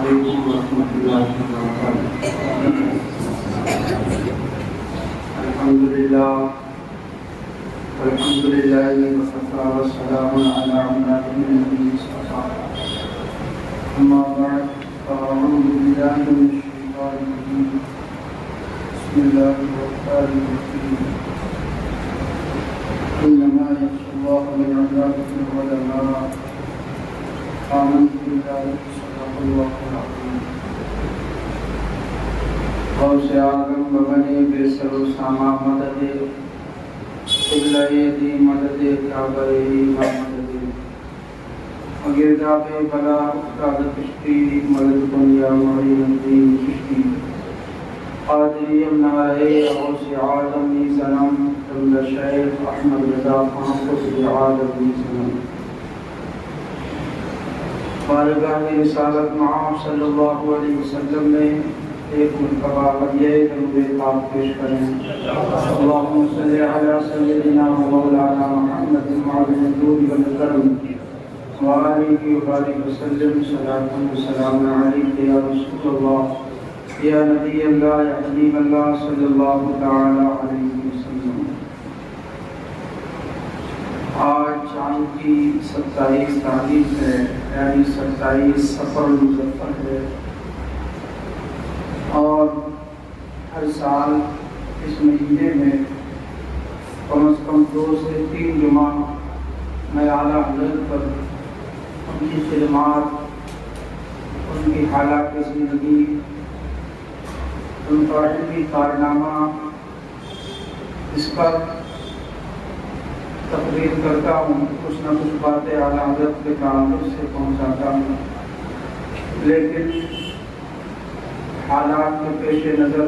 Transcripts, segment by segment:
अलैकुम वरहमतुल्लाहि वबरकातुहू। अल्हम्दुलिल्लाहि वकफ़ा वस्सलामुन अला इबादिहिल्लज़ीना इस्तफ़ा। अम्मा बअद फ़अऊज़ु बिल्लाहि मिनश शैतानिर रजीम। बिस्मिल्लाहिर रहमानिर रहीम। इन्नमा यख्शल्लाह मिन इबादिहिल उलमा। आमनतु बिल्लाहि सल्लल्लाहु अलैहि वसल्लम। आगम बबने बेसरो सामा मददे क़िबले दी मददे काबे मददे अगिरदाबे बला उस्ताद चिश्ती मदद दुनिया मईनुद्दीन चिश्ती क़ादिरियम नारे गौसे आलम नी सनम तमला शेख अहमद रज़ा खान क़ुतुब आलम नी सनम बारगाह रिसालत मआब सल्लल्लाहु अलैहि वसल्लम ने एक मरतबा हदिया दरूद पाक पेश करें। अल्लाहुम्मा सल्लि अला सय्यिदिना व मौलाना मुहम्मदिन मअल दूर वल करम व आलिहि व बारिक वसल्लम सलातन व सलाम अलैका या रसूलल्लाह या नबी अल्लाह या हबीब अल्लाह सल्लल्लाहु तआला अलैहि वसल्लम। आज चांद की 27 तारीख है, यानी 27 सफर मुज़फ़्फ़र है और हर साल इस महीने में कम से कम 2 से 3 जुमा मैं आला हज़रत पर उनकी खिदमात, उनकी हालात ज़िंदगी, उनका इल्मी कारनामा इस पर तकरीर करता हूँ। कुछ न कुछ बातें आला हज़रत के ताल्लुक़ से पहुँचाता हूँ, लेकिन हालात के पेश नज़र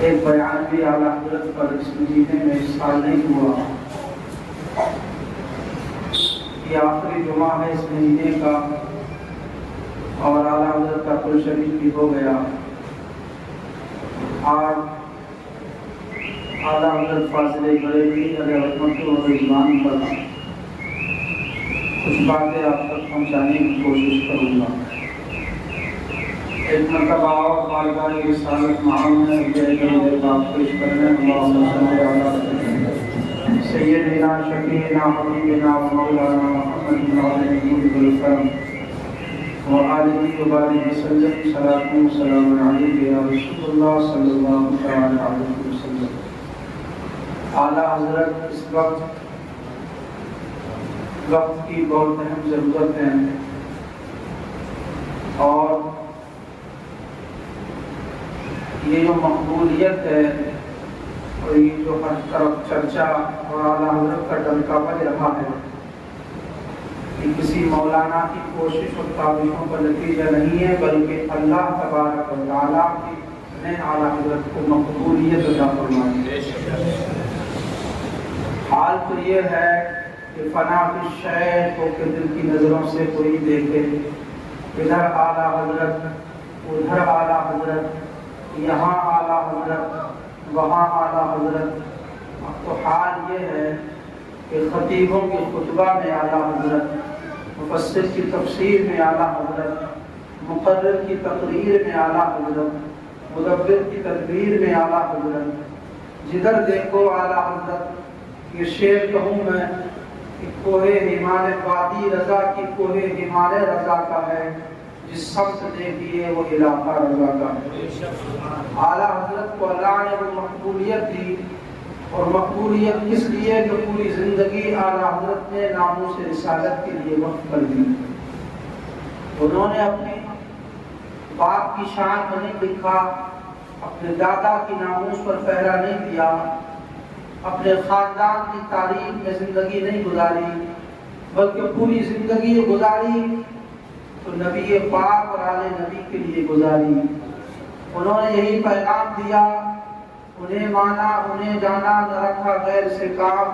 एक बयान भी आला हज़रत पर इस महीने में इस साल नहीं हुआ। ये आखिरी जुमा है इस महीने का और आला हज़रत का कुल शरीफ भी हो गया। आज आला हज़रत फाज़िले बरेलवी अलैहि रहमत व रिज़वान पर कुछ बातें आप तक पहुँचाने की कोशिश करूँगा। एक मरतबा और बारगाह रिसालत मआब में दरूद पाक पेश करने। अल्लाहुम्मा सल्लि अला सय्यिदिना शफ़ीना हबीबिना व मौलाना मुहम्मदिन मअल दूर वल करम व आलिहि व बारिक वसल्लम सलातन व सलाम अलैका या रसूलल्लाह सल्लल्लाहु तआला अलैहि वसल्लम। आला हज़रत इस वक्त की बहुत अहम ज़रूरत है और ये जो मकबूलियत है और ये जो हर तरफ चर्चा और आला हज़रत का डंका बज रहा है, ये किसी मौलाना की कोशिश और काविशों का नतीजा नहीं है, बल्कि अल्लाह तबारक व तआला ने आला हज़रत को मकबूलियत अता फरमाई। हाल तो ये है कि फना की शय को के दिल की नज़रों से कोई देखे, इधर आला हज़रत, उधर आला हज़रत, यहाँ आला हज़रत, वहाँ आला हज़रत। अब तो हाल ये है कि ख़तीबों के खुतबा में आला हज़रत, मुफ़स्सिर की तफ़सीर में आला हज़रत, मुक़र्रिर की तक़रीर में आला हज़रत, मुदब्बिर की तदबीर में आला हज़रत। जिधर देखो आला हज़रत। ये शेर कहूँ मैं कि कोहे हिमालय वादी रज़ा की कोहे हिमालय रज़ा का है, जिस शख्स ने दिए वो इलाका रज़ा का है। आला हज़रत को अल्लाह ने वो मकबूलियत दी, और मकबूलियत किस लिए कि पूरी ज़िंदगी आला हज़रत ने नामूस रिसालत के लिए वक़्फ़ कर दी। उन्होंने अपने बाप की शान में नहीं लिखा, अपने दादा की नामूस पर पहरा नहीं दिया, अपने ख़ानदान की तारीख में ज़िंदगी नहीं गुजारी, बल्कि पूरी ज़िंदगी गुजारी तो नबी पाक और आले नबी के लिए गुजारी। उन्होंने यही पैगाम दिया, उन्हें माना, उन्हें जाना, न रखा गैर से काम।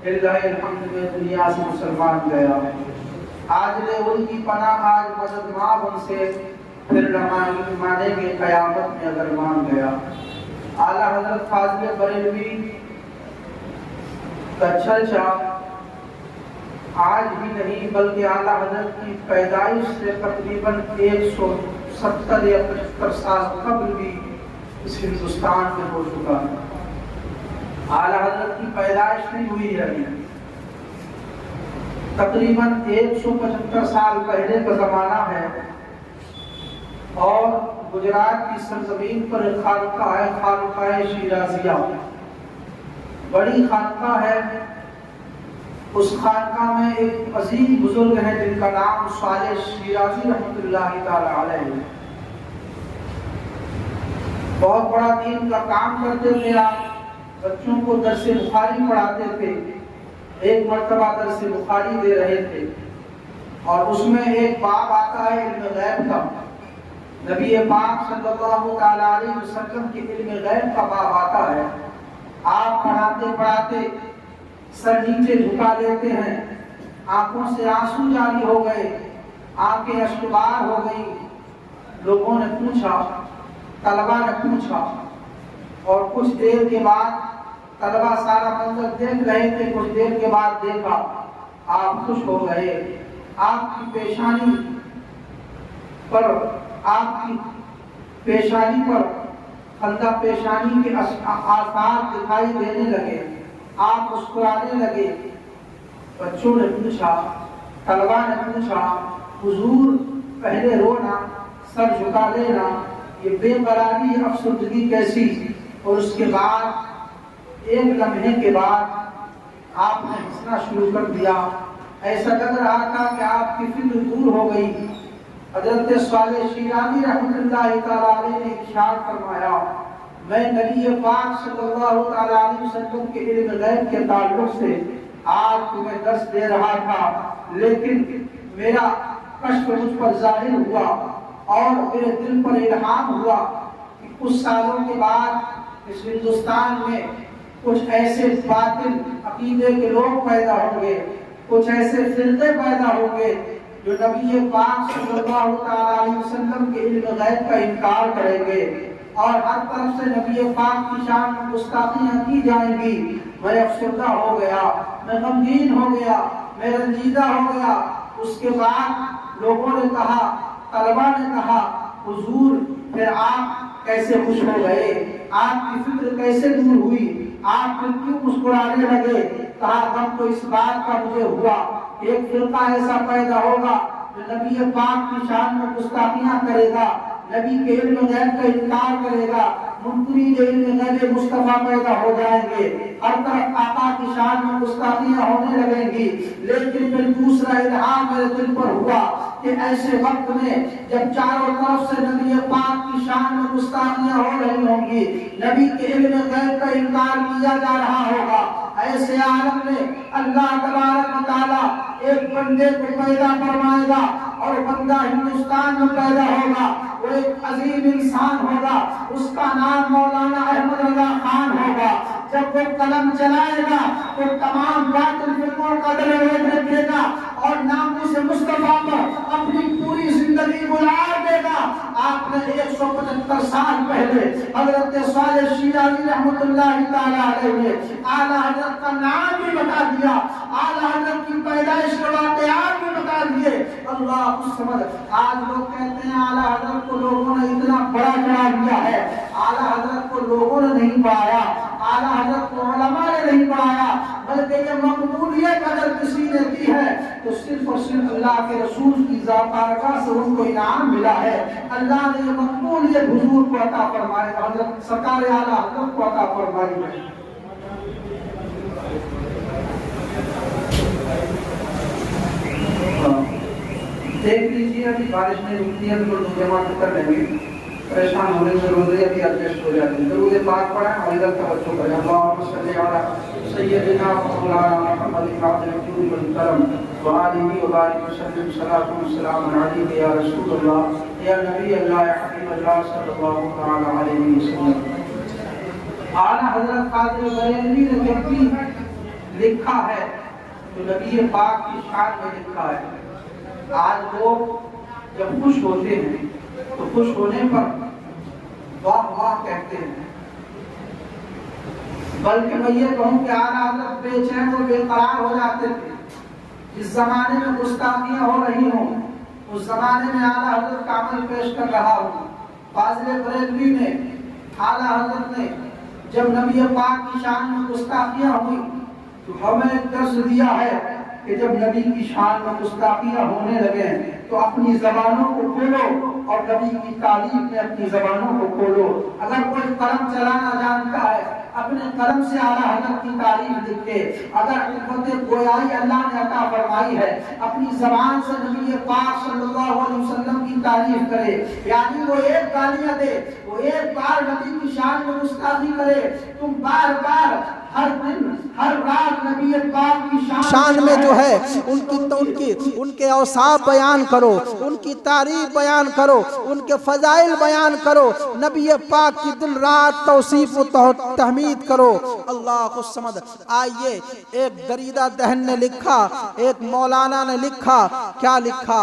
लिल्लाहिल हम्द में दुनिया से मुसलमान गया। आज ले उनकी पनाह, आज मदद मांग उनसे, फिर न मानेंगे क़यामत में अगर मान गया। आला हज़रत फाज़िले बरेलवी का चर्चा आज ही नहीं बल्कि आला हजरत की पैदाइश से तकरीबन 170 या 75 साल कबल भी इस हिंदुस्तान में हो चुका है। आला हजरत की पैदाइश नहीं हुई है अभी, तकरीबन 175 साल पहले का जमाना है। और गुजरात की सरजमीन पर एक खानका है, खानका शिराजिया, बड़ी खानका है। उस खानका में एक अजीम बुजुर्ग है जिनका नाम साले शिराजी रहमतुल्लाहि ताला अलैह। बहुत बड़ा दीन का काम करते थे। आप बच्चों को दर्से बुखारी पढ़ाते थे। एक मर्तबा दर्से बुखारी दे रहे थे और उसमें एक बाब आता है इल्म गैब का। नबी पाक सल्लल्लाहु अलैहि वसल्लम के इल्म गैब का बाब आता है। आप पढ़ाते पढ़ाते सर नीचे झुका लेते हैं, आंखों से आंसू जारी हो गए, आंखें अश्रुबार हो गई। लोगों ने पूछा, तलबा ने पूछा, और कुछ देर के बाद तलबा सारा मंजर देख रहे थे। कुछ देर के बाद देखा, आप खुश हो गए। आपकी पेशानी पर खंदा पेशानी के आसार दिखाई देने लगे। आप मुस्कुराने लगे। बच्चों ने पूछा, तलबा ने पूछा, हुजूर पहले रोना, सर झुका लेना, ये बेकरारी अफसुर्दगी कैसी? और उसके बाद एक लम्हे के बाद आपने हंसना शुरू कर दिया। ऐसा लग रहा था कि आपकी फिक्र दूर हो गई। हजरत साले शिराजी रहमतुल्लाहि ताला अलैह ने इरशाद फरमाया, मैं नबी पाक सल्लल्लाहु अलैहि वसल्लम के इल्म गैब के ताल्लुक से आज तुम्हें दर्स दे रहा था, लेकिन मेरा कष्ट मुझ पर जाहिर हुआ और मेरे दिल पर इल्हाम हुआ कि कुछ सालों के बाद इस हिंदुस्तान में कुछ ऐसे बातिल अकीदे के लोग पैदा होंगे, कुछ ऐसे फिरके पैदा होंगे जो नबी पाक सल्लल्लाहु अलैहि वसल्लम के इल्म गैब का इनकार करेंगे और हर तरफ से नबी पाक की शान में गुस्ताखियां की जाएंगी। मैं अफसरदा हो गया, मैं गमगीन हो गया, मैं रंजीदा हो गया। उसके बाद लोगों ने कहा, तलबा ने कहा, हुजूर फिर आप कैसे खुश हो गए? आपकी फिक्र कैसे दूर हुई? आप फिर क्यों मुस्कुराने लगे? कहा, गम तो इस बात का मुझे हुआ, एक फिरका ऐसा पैदा होगा जो नबी पाक की शान में गुस्ताखियां करेगा, नबी के इल्म गैब का इनकार करेगा, मुनकरीन इल्म गैब मुस्तफा पैदा हो जाएंगे, हर तरफ आका की शान में गुस्ताखियां होने लगेंगी। लेकिन फिर दूसरा इल्हाम मेरे दिल पर हुआ कि ऐसे वक्त में जब चारों तरफ से नबी पाक की शान में गुस्ताखियां हो रही होंगी, नबी के इल्म गैब का इनकार किया जा रहा होगा, ऐसे आलम में अल्लाह तबारक व तआला एक बंदे को पैदा फरमाएगा और बंदा हिंदुस्तान में पैदा होगा। वो एक अजीम इंसान होगा, उसका नाम मौलाना अहमद रजा खान होगा। जब वो कलम चलाएगा तो तमाम बातिल फिल्मों का दरवेद रखेगा और नामूस मुस्तफा पर अपनी पूरी जिंदगी गुजार देगा। आपने 175 साल पहले हजरत साले शिराजी रहमतुल्लाहि ताला अलैह ने आला हजरत का नाम भी बता दिया, आला हजरत की पैदाइश के वाक़यात भी बता दिए। अल्लाह समझ। आज लोग कहते हैं आला हजरत को लोगों ने इतना बड़ा चढ़ा दिया है, आला हजरत को लोगों ने नहीं पढ़ाया, आला हजरत को उलमा ने नहीं पढ़ाया, बल्कि ये मकबूलियत अगर किसी ने दी है तो सिर्फ और सिर्फ अल्लाह के रसूल की ज़ात बारगाह से उनको इनाम मिला है। अल्लाह ने ये मकबूलियत हुजूर को अता फरमाई, हजरत सरकार आला हजरत को अता फरमाई है। देख लीजिए, अभी बारिश नहीं रुकती है तो लोग जमा कर लेंगे, परेशान होने से रोज़े अभी एडजस्ट हो जाते हैं। दरूद पाक पढ़ें और इधर तवज्जो करें। अल्लाहुम्मा सल्ली अला सय्यदिना मौलाना मुहम्मद इब्न वल करम व आलिहि व बारिक वसल्लम सलातु व सलाम अलैहि या रसूल अल्लाह या नबी अल्लाह या हबीब अल्लाह सल्लल्लाहु तआला अलैहि वसल्लम। आला हजरत कादिर बरेलवी ने जब भी लिखा है तो नबी पाक की शान में लिखा है। आज लोग जब खुश होते हैं तो खुश होने पर वाह वाह कहते हैं, बल्कि मैं ये कहूँ कि आला हजरत बेचैन और बेकरार हो जाते थे जिस जमाने में गुस्ताखियाँ हो रही हों, उस जमाने में आला हजरत का अमल पेश कर रहा हूँ। फाजिल बरेलवी ने, आला हजरत ने जब नबी पाक की शान में गुस्ताखियाँ हुई तो हमें दर्श दिया है कि जब नबी की शान में गुस्ताखियाँ होने लगे तो अपनी जबानों को खोलो और नबी की तारीफ में अपनी जबानों को खोलो। अगर कोई कलम चलाना जानता है, अपने कलम से आला हजरत की तारीफ लिखे। अगर कुव्वत गोयाई अल्लाह ने अता फरमाई है, अपनी जबान से नबी पाक सल्लल्लाहु अलैहि वसल्लम की तारीफ करे, यानी वो एक गालियां दे, वो एक बार नबी की शान में गुस्ताखी करे, तुम बार बार हर दिन हर रात नबी पाक की शान में जो है उनके औसाफ बयान करो, उनकी तारीफ बयान करो, उनके फजाइल बयान करो, नबी पाक की दिन रात तौसीफ व तहमीद करो। अल्लाह समद। आइए, एक दरीदा दहन ने लिखा, एक मौलाना ने लिखा, क्या लिखा?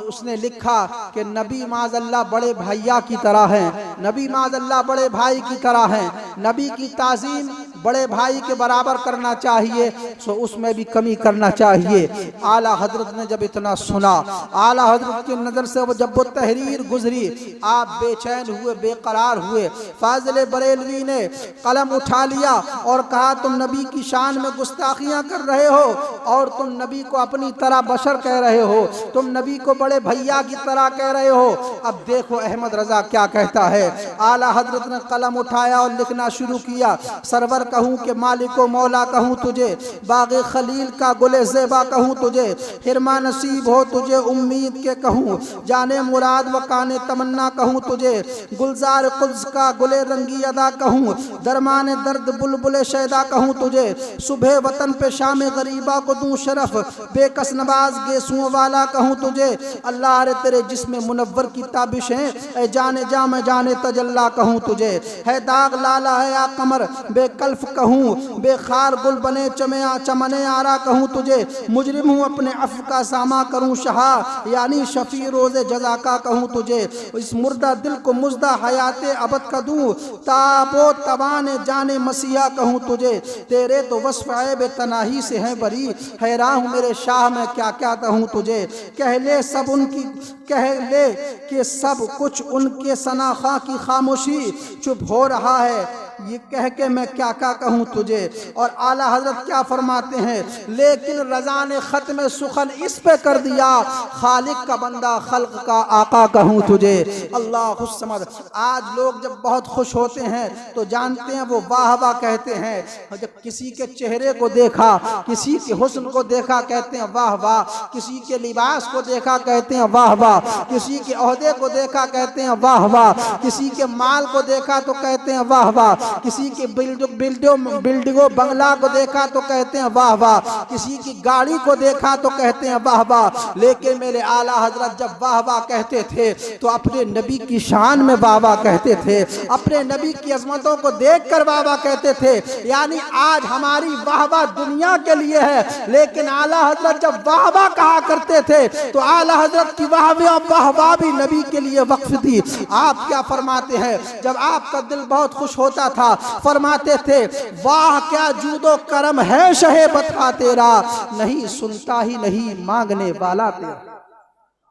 उसने लिखा कि नबी माज़अल्लाह बड़े भैया की तरह हैं, नबी माज़अल्लाह बड़े भाई की तरह हैं, नबी की ताज़ीम बड़े भाई के बराबर करना चाहिए, सो उसमें भी कमी करना चाहिए। आला हजरत ने जब इतना सुना, आला हजरत की नज़र से वो जब वो तहरीर गुजरी, आप बेचैन हुए, बेकरार हुए। फाजिल बरेलवी ने कलम उठा लिया और कहा, तुम नबी की शान में गुस्ताखियाँ कर रहे हो और तुम नबी को अपनी तरह बशर कह रहे हो, तुम नबी को बड़े भैया की तरह कह रहे हो। अब देखो अहमद रजा क्या कहता है। आला हजरत ने कलम उठाया और लिखना शुरू किया, सरवर कहूँ कि मालिको मौला कहूँ तुझे, बाग़े खलील का गुले ज़ेबा कहूँ तुझे, हिरमा नसीब हो तुझे उम्मीद के कहूँ, जाने मुराद व काने तमन्ना कहूँ तुझे, गुलजार कुल्स का गुले रंगी अदा कहूँ, दरमान दर्द बुलबुले शैदा कहूँ तुझे, सुबह वतन पे शाम गरीबा को दूँ शरफ, बेकस नवाज गेसुओं वाला कहूँ तुझे। अल्लाह रे तेरे जिस्म मुनव्वर की ताबिश है, ए जाने जा मैं जाने तजल्ला कहूँ तुझे, है दाग लाला है या कमर बेकल्फ कहूँ, बेखार गुल बने चमने आरा कहूँ तुझे, मुजरिम हूँ अपने अफ का सामा करूँ शहा, यानी शफी रोज़े जज़ा का कहूँ तुझे, इस मुर्दा दिल को मुज्दा हयाते अबद का दूँ, ताबो तबाने जाने मसीहा कहूँ तुझे, तेरे तो वस्फ़ ऐब तनाही से हैं बरी, हैरान हूँ मेरे शाह में क्या क्या कहूँ तुझे, कह ले सब उनकी, कह ले कि सब कुछ उनके सनाखा की खामोशी, चुप हो रहा है ये कह के मैं क्या क्या कहूँ तुझे। और आला हजरत क्या फरमाते हैं, लेकिन रज़ा ने ख़त्म सुखन इस पे कर दिया, खालिक का बंदा खल्क का आका कहूँ तुझे। अल्लाह समद। आज लोग जब बहुत खुश होते हैं तो जानते हैं वो वाह वाह कहते हैं, जब किसी के चेहरे को देखा, किसी के हुस्न को देखा कहते हैं वाह वाह, किसी के लिबास को देखा कहते हैं वाह वाह, किसी के ओहदे को देखा कहते हैं वाह वाह, किसी के माल को देखा तो कहते हैं वाह वाह, किसी की बिल्डिंगों बंगला को देखा तो कहते हैं वाह वाह, किसी की गाड़ी को देखा तो कहते हैं वाह वाह। लेकिन मेरे आला हजरत जब वाह वाह कहते थे तो अपने नबी की शान में वाह वाह कहते थे, अपने नबी की अजमतों को देख कर वाह वाह कहते थे। यानी आज हमारी वाह वाह दुनिया के लिए है, लेकिन आला हजरत जब वाह वाह कहा करते थे तो आला हजरत की वाह वाह भी नबी के लिए वक्फ थी। आप क्या फरमाते हैं, जब आपका दिल बहुत खुश होता था फरमाते थे वाह क्या जूदो करम है शहे बता तेरा, नहीं सुनता ही नहीं मांगने वाला तेरा।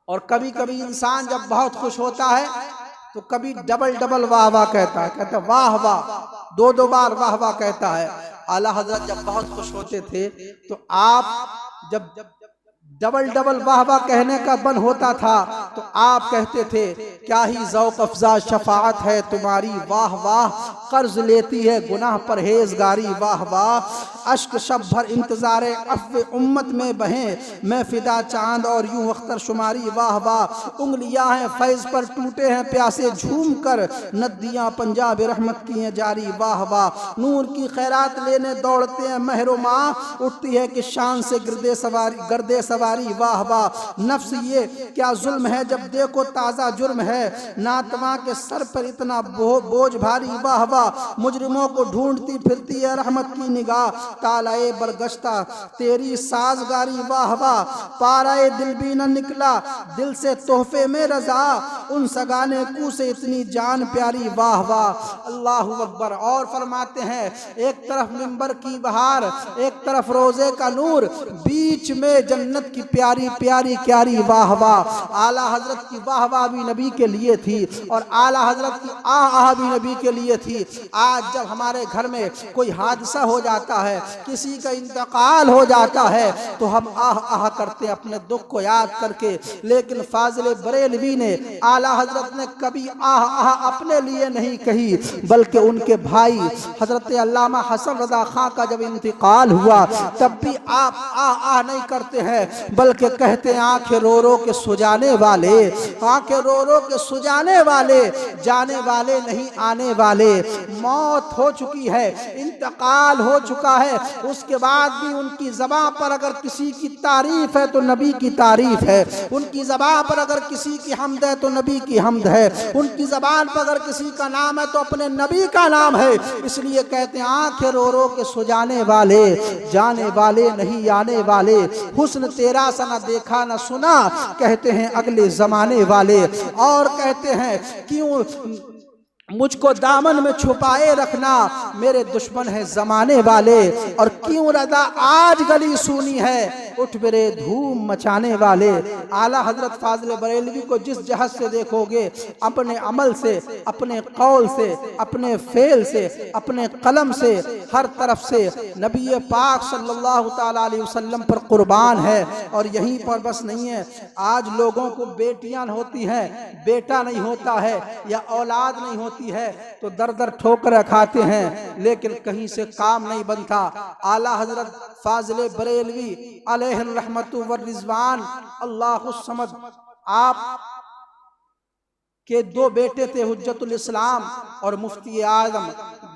और कभी कभी इंसान जब बहुत खुश होता है तो कभी डबल डबल वाह वाह कहता है, कहता है वाह वाह, दो दो बार वाह वाह कहता है। आला हजरत जब बहुत खुश होते थे तो आप जब डबल डबल वाह वाह कहने का बन होता था तो आप कहते थे क्या ही ज़ौक़ अफ़ज़ा शफ़ाअत है तुम्हारी, वाह वाह कर्ज लेती है गुनाह परहेज़गारी, वाह वाह अश्क शब भर इंतज़ारे अफ़्व उम्मत में बहें, मैं फ़िदा चांद और यूं अख्तर शुमारी, वाह वाह उंगलियां हैं फैज़ पर टूटे हैं प्यासे झूम कर, नदियाँ पंजाब रहमत की हैं जारी, वाह वाह नूर की खैरात लेने दौड़ते हैं महरो माँ, उठती है कि शान से गर्दे सवारी, वाह वाह नफ्स ये क्या जुल्म है जब देखो ताज़ा जुर्म है, नातवा के सर पर इतना बोझ भारी, वाह वाह मुजरिमों को ढूंढती फिरती है रहमत की निगाह, तालाए बरगश्ता तेरी साजगारी, वाह वाह पाराए दिल भी न निकला दिल से तोहफे में रजा, उन सगाने कू से इतनी जान प्यारी, वाह वाह अल्लाहु अकबर। और फरमाते हैं एक तरफ मिंबर की बहार, एक तरफ रोजे का नूर, बीच में जन्नत की प्यारी प्यारी क्यारी, वाह वाह। आला हजरत की वाह वाह भी नबी के लिए थी और आला हजरत की आह भी नबी के लिए थी। आज जब हमारे घर में कोई हादसा हो जाता है, किसी का इंतकाल हो जाता है, तो हम आह आह करते हैं अपने दुख को याद करके। लेकिन फाजिल बरेलवी ने, आला हजरत ने कभी आह आह अपने लिए नहीं कही, बल्कि उनके भाई हजरत अल्लामा हसन रजा खां का जब इंतकाल हुआ तब भी आप आह आह नहीं करते हैं, बल्कि कहते हैं आंखें रो रो के सुजाने वाले, आंखें रो रो के सुजाने वाले, जाने वाले नहीं आने वाले। मौत हो चुकी है, इंतकाल हो चुका है, उसके बाद भी उनकी ज़बान पर अगर किसी की तारीफ है तो नबी की तारीफ है, उनकी ज़बान पर अगर किसी की हम्द है तो नबी की हम्द है, उनकी ज़बान पर अगर किसी का नाम है तो अपने नबी का नाम है। इसलिए कहते हैं आंखें रो रो के सुजाने वाले, जाने वाले नहीं आने वाले, हुस्न तेरा सा न देखा न सुना, कहते हैं अगले ज़माने वाले। और कहते हैं क्यों मुझको दामन में छुपाए रखना, मेरे दुश्मन है जमाने वाले, और क्यों रजा आज गली सुनी है, उठ मेरे धूम मचाने वाले। आला हजरत फाजिल बरेलवी को जिस जहज से देखोगे, अपने अमल से, अपने कौल से, अपने फेल से, अपने कलम से, हर तरफ से नबी पाक सल्लल्लाहु ताला अलैहि वसल्लम पर कुर्बान है। और यहीं पर बस नहीं है, आज लोगों को बेटियां होती हैं, बेटा नहीं होता है या औलाद नहीं होती है तो दर दर ठोकर खाते हैं, लेकिन कहीं से काम नहीं बनता। आला हजरत फाजिल बरेलवी अलैहि रहमतु व रिजवान अल्लाहु समद, आप के दो बेटे थे, हुज्जतुल इस्लाम और मुफ्ती आजम।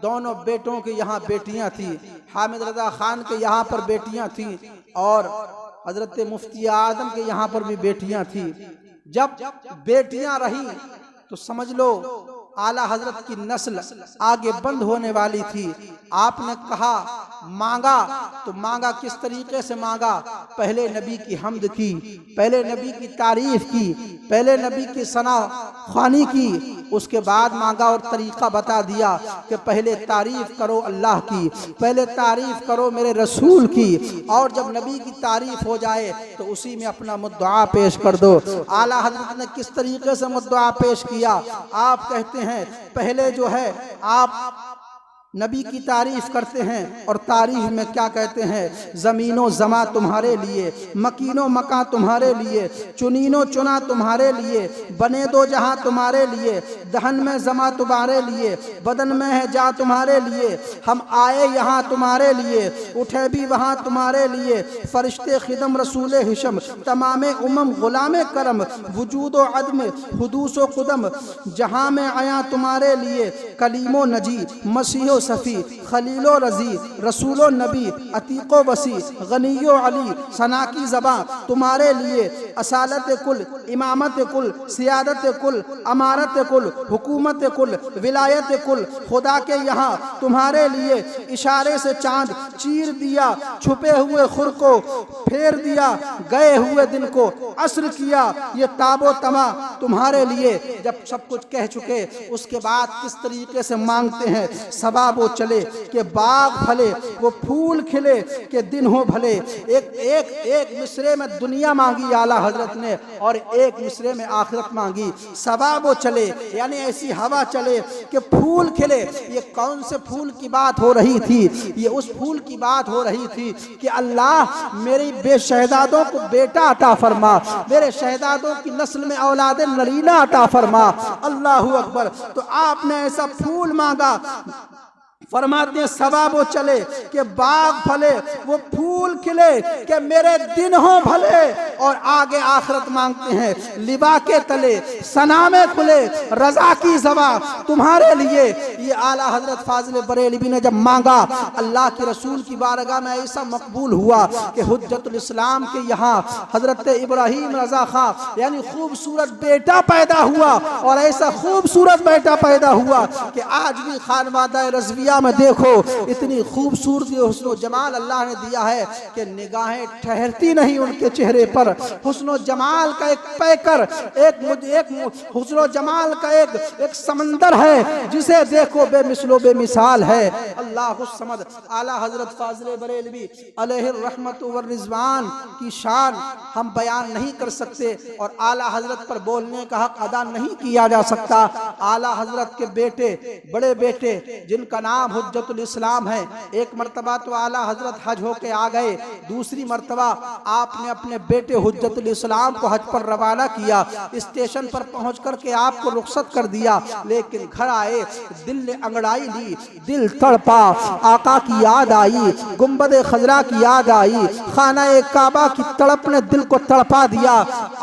दोनों बेटों के यहाँ बेटियां थी, हामिद रजा खान के यहाँ पर बेटियां थी और हजरत मुफ्ती आजम के यहाँ पर भी बेटियां थी। जब बेटियां रही तो समझ लो आला हजरत की नस्ल आगे बंद होने वाली थी। आपने कहा मांगा तो मांगा किस तरीके से मांगा, पहले नबी की हम्द की, पहले नबी की तारीफ की, पहले नबी की सना ख्वानी की, उसके बाद मांगा और तरीका बता दिया कि पहले तारीफ करो अल्लाह की, पहले तारीफ करो मेरे रसूल की, और जब नबी की तारीफ हो जाए तो उसी में अपना मुद्दा पेश कर दो। आला हजरत ने किस तरीके से मुद्दा पेश किया, आप कहते हैं पहले जो है आप नबी की तारीफ करते हैं और तारीफ में क्या कहते हैं, ज़मीनो ज़मा तुम्हारे लिए, मकीनो मका तुम्हारे लिए, चुनीनो चुना तुम्हारे लिए, बने दो जहां तुम्हारे लिए, दहन में ज़मा तुम्हारे लिए, बदन में है जा तुम्हारे लिए, हम आए यहाँ तुम्हारे लिए, उठे भी वहाँ तुम्हारे लिए, फरिश्ते खिदम रसूल हिशम, तमामे उमम गुलाम करम, वजूद व अदम हुदूस व कुदम, जहाँ में आया तुम्हारे लिए, कलीमो नजी मसीहो सफ़ी, खलीलो रजी, रसूलो नबी, अतीको वसी, गनीयो अली, सना की ज़बां तुम्हारे लिए, असालत कुल, इमामत कुल, सियादत कुल, अमारत कुल, हुकूमत कुल, विलायत कुल, खुदा के यहाँ तुम्हारे लिए, इशारे से चांद चीर दिया, छुपे हुए खुर को फेर दिया, गए हुए दिन को असर किया, ये ताबो तमा तुम्हारे लिए। जब सब कुछ कह चुके उसके बाद किस तरीके से मांगते हैं, सवाब वो चले कि बाग फले, वो फूल खिले कि दिन हो भले। एक मिसरे में दुनिया मांगी आला हजरत ने और एक मिसरे में आखिरत मांगी। सवाब वो चले यानी ऐसी हवा चले कि फूल खिले। ये कौन से फूल की बात हो रही थी, ये उस फूल की बात हो रही थी कि अल्लाह मेरी बेशहदादों को बेटा अता फरमा, मेरे शहदादों की नस्ल में औलाद नरीना अता फरमा। अल्लाहु अकबर। तो आपने ऐसा फूल मांगा, फरमाते हैं सवाब वो चले कि बाग फले, वो फूल खिले कि मेरे दिन हो भले। और आगे आखिरत मांगते हैं लिबा के तले सनामे खुले, रजा की ज़बा तुम्हारे लिए। ये आला हजरत फाजिल बरेलवी ने जब मांगा अल्लाह के रसूल की बारगाह में ऐसा मकबूल हुआ कि हुज्जतुल इस्लाम के यहाँ हजरत इब्राहीम रजा खां यानी खूबसूरत बेटा पैदा हुआ। और ऐसा खूबसूरत बेटा पैदा हुआ कि आज भी खानवादा रज़विया दुनिया में देखो इतनी खूबसूरती हुस्न जमाल अल्लाह ने दिया है कि निगाहें ठहरती नहीं उनके चेहरे पर। हुस्न जमाल का एक पैकर, एक हुस्न जमाल का एक समंदर है जिसे देखो बेमिसलो बेमिसाल है। अल्लाह समद आला हजरत फाजिल बरेलवी अलैहि रहमतु व रिजवान की शान हम बयान नहीं कर सकते और आला हजरत पर बोलने का हक अदा नहीं किया जा सकता। आला हजरत के बेटे, बड़े बेटे जिनका नाम हुज्जतुल इस्लाम है, एक मर्तबा तो आला हजरत हज होके आ गए, दूसरी मर्तबा आपने अपने बेटे हुज्जतुल इस्लाम को हज पर रवाना किया। स्टेशन पर पहुंच करके आपको रुखसत कर दिया, लेकिन घर आए दिल ने अंगड़ाई ली, दिल तड़पा, आका की याद आई, गुंबद खजरा की याद आई, खाना काबा की तड़प ने दिल को तड़पा दिया।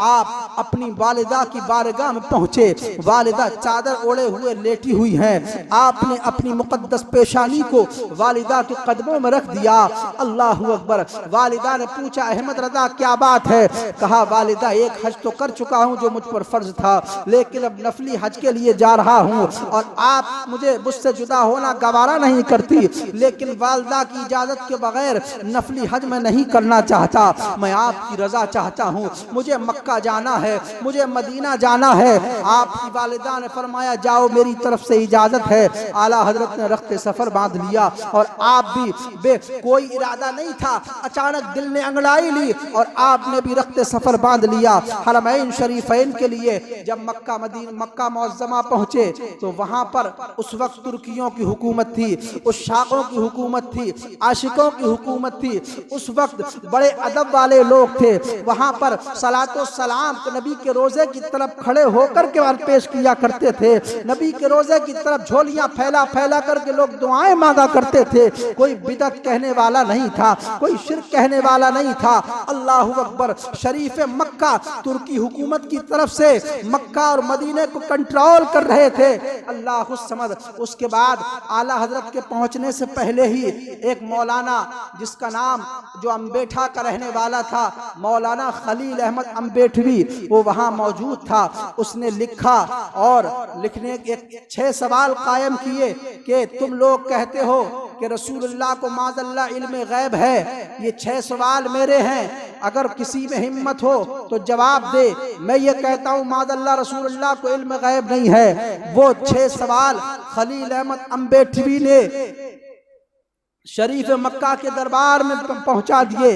आप अपनी वालिदा की बारगाह में पहुंचे, वालिदा चादर ओढ़े हुए लेटी हुई हैं, आपने अपनी मुकद्दस पेशानी को वालिदा के कदमों में रख दिया। अल्लाहु अकबर। वालिदा ने पूछा अहमद रजा क्या बात है? कहा वालिदा एक हज तो कर चुका हूं जो मुझ पर फर्ज था, लेकिन अब नफली हज के लिए जा रहा हूं और आप मुझसे जुदा होना गवारा नहीं करती, लेकिन वालिदा की इजाजत के बगैर नफली हज में नहीं करना चाहता, मैं आपकी रजा चाहता हूँ, मुझे मक्का जाना है, मुझे मदीना जाना है। आपकी वालिदा ने फरमाया जाओ मेरी तरफ से इजाजत है। आला हजरत ने रख्ते सफर बांध लिया और आप भी कोई इरादा नहीं था, अचानक दिल ने अंगड़ाई ली और आपने भी रख्ते सफर बांध लिया। हरमैन शरीफैन के लिए जब मक्का मुअज्जमा पहुंचे तो वहां पर उस वक्त तुर्कियों की हुकूमत थी, उस शाकों की हुकूमत थी, आशिकों की हुकूमत थी। उस वक्त बड़े अदब वाले लोग थे, वहां पर सलातो सलाम नबी के रोजे की तरफ खड़े होकर के पेश किया करते थे। नबी के रोजे की तरफ झोलियां फैला फैला करके लोग दुआएं मांगा करते थे। कोई बिदअत कहने वाला नहीं था, कोई शिर्क कहने वाला नहीं था। अल्लाहु अकबर। शरीफ मक्का तुर्की हुकूमत की तरफ से मक्का और मदीने को कंट्रोल कर रहे थे। अल्लाहु समद। उसके बाद आला हजरत के पहुंचने से पहले ही एक मौलाना जिसका नाम जो अम्बेठा का रहने वाला था, मौलाना खलील अहमद अम्बेठवी, वो वहां मौजूद था। उसने लिखा और लिखने के 6 सवाल कायम किए कि तुम लोग कहते हो कि रसूलुल्लाह को माज़अल्लाह इल्म गैब है, ये 6 सवाल मेरे हैं, अगर किसी में हिम्मत हो तो जवाब दे। मैं ये कहता हूँ माज़अल्लाह रसूलुल्लाह को इल्म गैब नहीं है। वो 6 सवाल खलील अहमद अम्बेठवी ने शरीफ मक्का के दरबार में पहुंचा दिए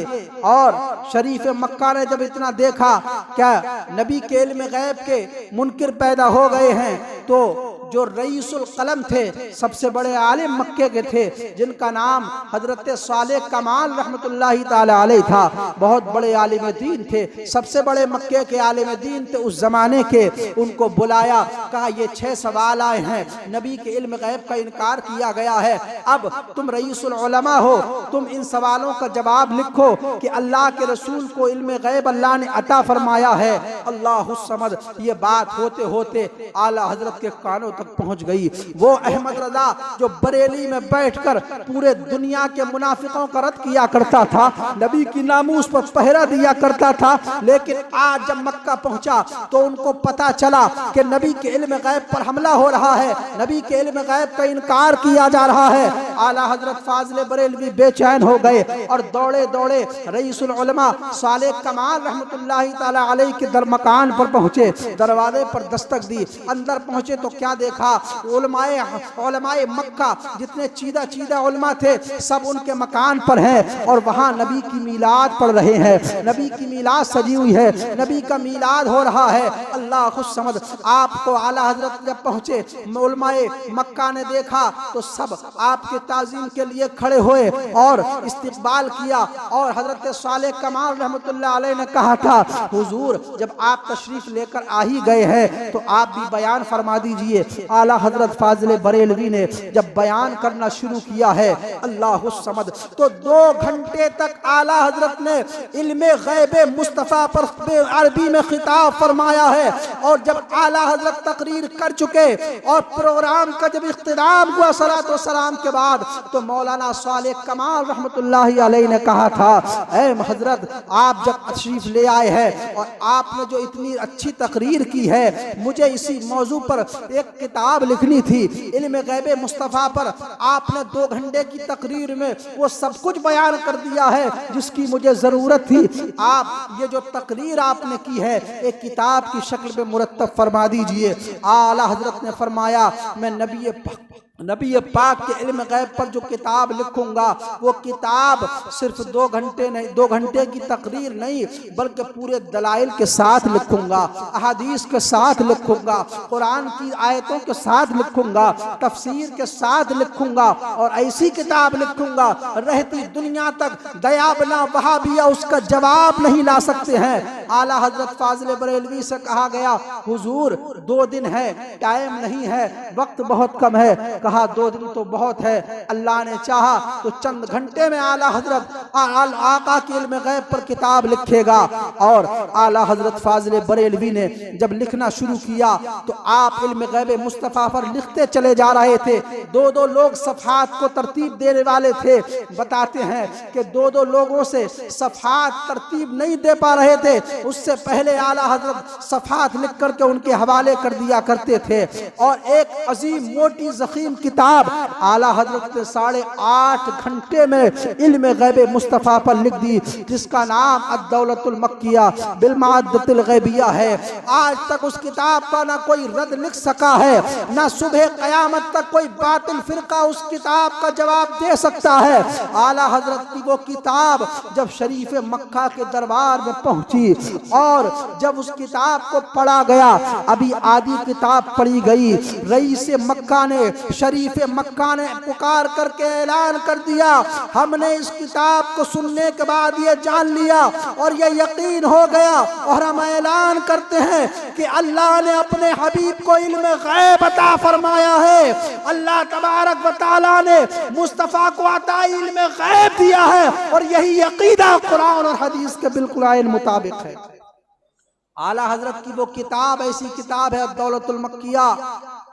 और शरीफ मक्का ने जब इतना देखा क्या नबी के इल्म गैब के मुनकिर पैदा हो गए हैं, तो जो रईसुल कलम थे, सबसे बड़े आलिम मक्के के थे, जिनका नाम हजरत सालेह कमाल रहमतुल्लाहि ताला अलैह था, बहुत बड़े आलिम दीन थे, सबसे बड़े मक्के के आलिम दीन थे उस जमाने के। उनको बुलाया, कहा ये 6 सवाल आए हैं, नबी के इल्म गैब का इनकार किया गया है, अब तुम रईसुल उलमा हो, तुम इन सवालों का जवाब लिखो कि अल्लाह के रसूल को इल्म गैब अल्लाह ने अता फरमाया है। अल्लाहु समद। ये बात होते होते आला हजरत के कानों तक पहुंच गई। वो अहमद रजा जो बरेली में बैठकर पूरे दुनिया के मुनाफिकों का रद्द किया करता था, नबी की नामूस पर पहरा दिया करता था, लेकिन आज जब मक्का पहुंचा तो उनको पता चला कि नबी के इल्म गैब पर हमला हो रहा है, नबी के इल्म गैब का इनकार किया जा रहा है। आला हजरत फाजिल बरेलवी बेचैन हो गए और दौड़े दौड़े रईसुल उलमा सालेह कमाल रहमतुल्लाहि ताला अलैह के दरमकान पर पहुंचे, दरवाजे पर दस्तक दी, अंदर पहुंचे तो क्या देखा, उलमाए मक्का जितने चीदा उलमा थे सब उनके मकान पर हैं और वहां नबी की मीलाद पढ़ रहे हैं, नबी की मीलाद सजी हुई है, नबी का मीलाद हो रहा है। अल्लाह खुद समझ। आपको आला हजरत जब पहुंचे, उलमाए मक्का ने देखा तो सब आपके ताज़ीम के लिए खड़े हुए और इस्तकबाल किया और हजरत सालेह कमाल रहमतुल्लाह अलैह ने कहा था, हुजूर जब आप तशरीफ लेकर आ ही गए हैं तो आप भी बयान फरमा दीजिए। आला हजरत फाजिल बरेलवी ने जब बयान करना शुरू किया है, अल्लाह समद, तो 2 घंटे तक आला हजरत ने इल्मे गैब मुस्तफ़ा पर अरबी में खिताब फरमाया है। और जब आला हजरत तकरीर कर चुके और प्रोग्राम का जब इख्तिताम हुआ सलातो सलाम के बाद, तो मौलाना सालेह कमाल रहमतुल्लाहि अलैह ने कहा था, ऐ हजरत आप जब तशरीफ ले आए हैं और आपने जो इतनी अच्छी तकरीर की है, मुझे इसी मौजू पर एक किताब लिखनी थी इल्म गैब मुस्तफ़ा पर, आपने 2 घंटे की तकरीर में वो सब कुछ बयान कर दिया है जिसकी मुझे ज़रूरत थी। आप ये जो तकरीर आपने की है एक किताब की शक्ल में मुरत्तब फरमा दीजिए। आला हजरत ने फरमाया, मैं नबी पाक के इल्म गैब पर जो किताब लिखूंगा वो किताब सिर्फ 2 घंटे नहीं, 2 घंटे की तकरीर नहीं बल्कि पूरे दलाइल के साथ लिखूंगा, अहादीस के साथ लिखूंगा, कुरान की आयतों के साथ लिखूंगा, तफसीर के साथ लिखूंगा और ऐसी किताब लिखूंगा रहती दुनिया तक दयाबना वहाबिया उसका जवाब नहीं ला सकते हैं। आला हजरत फाजिल बरेलवी से कहा गया, हुजूर 2 दिन है, टाइम नहीं है, वक्त बहुत कम है। कहा 2 दिन तो बहुत है, अल्लाह ने चाहा तो चंद घंटे में आला हजरत आका के इल्म गैब पर किताब लिखेगा। और आला हजरत फाजिल बरेलवी ने जब लिखना शुरू किया तो आप इल्म गैब मुस्तफ़ा पर लिखते चले जा रहे थे। 2-2 लोग सफ़हात को तरतीब देने वाले थे। बताते हैं कि 2-2 लोगों से सफ़हात तरतीब नहीं दे पा रहे थे, उससे पहले आला हजरत सफ़हात लिख करके उनके हवाले कर दिया करते थे। और एक अजीम मोटी ज़ख़ीम किताब आला हजरत ने 8.5 घंटे में इल्म गैब मुस्तफ़ा पर लिख दी, जिसका नाम अद-दौलतुल मक्किया बिल मअद्दतिल गैबिया है। आज तक उस किताब का ना कोई रद्द लिख सका है, ना सुबह क़यामत तक कोई बातिल फिरका उस किताब का जवाब दे सकता है। आला हजरत की वो किताब जब शरीफ मक्का के दरबार में पहुंची और जब उस किताब को पढ़ा गया, अभी आधी किताब पढ़ी गई, रईस मक्का ने, शरीफ मक्का ने पुकार करके ऐलान कर दिया, हमने इस किताब को सुनने के बाद ये जान लिया और ये यकीन हो गया और हम ऐलान करते हैं कि अल्लाह ने अपने हबीब को इल्म गैब अता फरमाया है। अल्लाह तबारक व तआला ने मुस्तफ़ा को अता इल्म गैब दिया है और यही अकीदा कुरान और हदीस के बिल्कुल आइन मुताबिक है। आला हजरत की वो किताब ऐसी किताब है अद-दौलतुल मक्किया,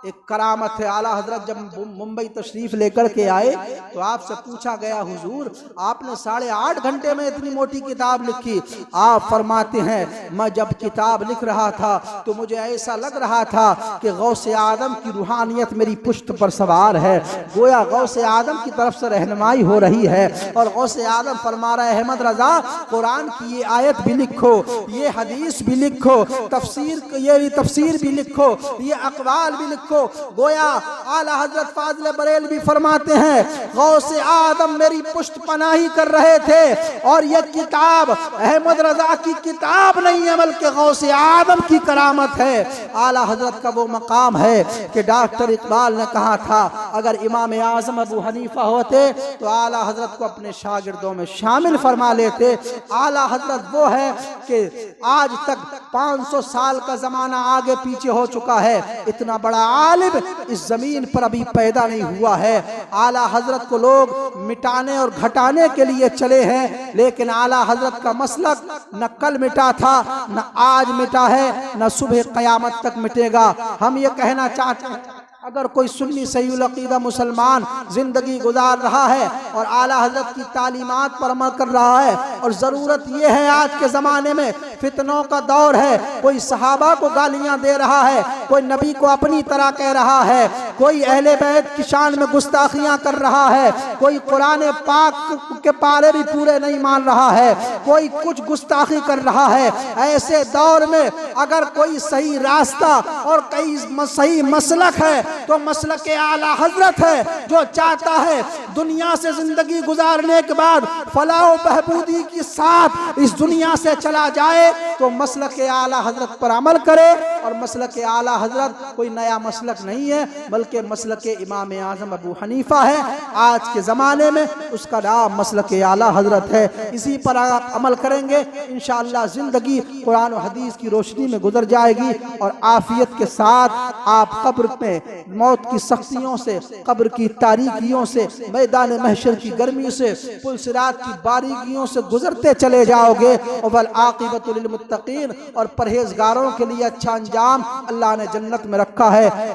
एक करामत है। आला हजरत जब मुंबई तशरीफ लेकर के आए तो आपसे पूछा गया, हुजूर आपने 8.5 घंटे में इतनी मोटी किताब लिखी। आप फरमाते हैं, मैं जब किताब लिख रहा था तो मुझे ऐसा लग रहा था कि गौसे आदम की रूहानियत मेरी पुश्त पर सवार है, गोया गौसे आदम की तरफ से रहनुमाई हो रही है। और गौसे आदम फरमा रहा है, अहमद रजा कुरान की ये आयत भी लिखो, ये हदीस भी लिखो, तफसीर भी लिखो, ये अक़वाल भी लिखो। गोया आला हजरत फाजिल बरेलवी फरमाते हैं, गौसे आदम मेरी पुष्ट पनाही कर रहे थे और यह किताब अहमद रजा की किताब नहीं है बल्कि गौसे आदम की करामत है। आला हजरत का वो मकाम है कि डॉक्टर इकबाल ने कहा था, अगर इमाम आज़म अबू हनीफा होते तो आला हजरत को अपने शागिर्दों में शामिल फरमा लेते। आला हजरत वो है कि आज तक 500 साल का जमाना आगे पीछे हो चुका है, इतना बड़ा आलिम इस जमीन पर अभी पैदा नहीं हुआ है। आला हजरत को लोग मिटाने और घटाने के लिए चले हैं, लेकिन आला हजरत का मसलक न कल मिटा था, न आज मिटा है, न सुबह क़यामत तक मिटेगा। हम ये कहना चाहते हैं, अगर कोई सुन्नी सहीउल अक़ीदा मुसलमान ज़िंदगी गुजार रहा है और आला हजरत की तालीमात पर अमल कर रहा है, और ज़रूरत ये है आज के ज़माने में फितनों का दौर है, कोई सहाबा को गालियाँ दे रहा है, कोई नबी को अपनी तरह कह रहा है, कोई अहले बैत की शान में गुस्ताखियाँ कर रहा है, कोई कुरान पाक के पारे भी पूरे नहीं मान रहा है, कोई कुछ गुस्ताखी कर रहा है। ऐसे दौर में अगर कोई सही रास्ता और कई सही मसलक है तो मसलक आला हजरत है, जो चाहता है दुनिया से जिंदगी गुजारने के बाद फलाह बहबूदी के साथ इस दुनिया से चला जाए तो मसलक आला हजरत पर अमल करे। और मसलक आला हजरत कोई नया मसलक नहीं है बल्कि मसलक इमाम आज़म अबू हनीफा है। आज के ज़माने में उसका नाम मसलक आला हजरत है। इसी पर आप अमल करेंगे इंशाअल्लाह ज़िंदगी कुरान और हदीस की रोशनी में गुजर जाएगी और आफियत के साथ आप कब्र में मौत की सख्तियों से, कब्र की तारीकियों से, मैदान महशर की गर्मी से, पुल सिरात की बारीकियों से गुजरते चले जाओगे। और वल आक़िबतु लिल मुत्तक़ीन, और परहेजगारों के लिए अच्छा अंजाम अल्लाह ने जन्नत में रखा है।